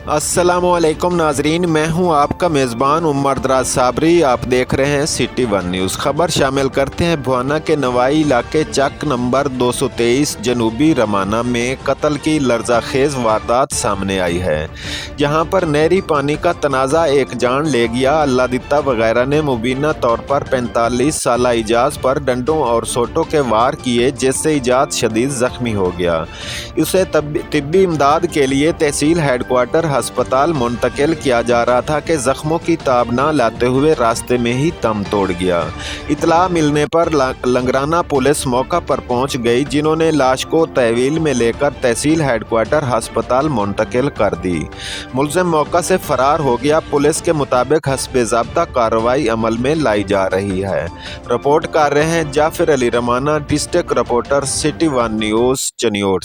अस्सलामुअलैकुम नाजरीन, मैं हूं आपका मेज़बान उमर दराज साबरी। आप देख रहे हैं सिटी वन न्यूज़। खबर शामिल करते हैं भुआना के नवाई इलाके चक नंबर 223 जनूबी रमाना में कत्ल की लर्ज़ाखेज़ वारदात सामने आई है, जहां पर नहरी पानी का तनाज़ा एक जान ले गया। अल्लाह दित्ता वगैरह ने मुबीना तौर पर 45 साला इजाज़ पर डंडों और सोटों के वार किए, जिससे इजाज़ शदीद ज़ख्मी हो गया। उसे तिब्बी इमदाद के लिए तहसील हेडक्वार्टर अस्पताल मुंतकिल किया जा रहा था कि जख्मों की ताब न लाते हुए रास्ते में ही दम तोड़ गया। इतला मिलने पर लंगराना पुलिस मौका पर पहुंच गई, जिन्होंने लाश को तहवील में लेकर तहसील हेडक्वार्टर अस्पताल मुंतकिल कर दी। मुलजिम मौका से फरार हो गया। पुलिस के मुताबिक हस्बे ज़ाब्ता कार्रवाई अमल में लाई जा रही है। रिपोर्ट कर रहे हैं Zafir Ali Ramana, district reporter, city one news, Chiniot.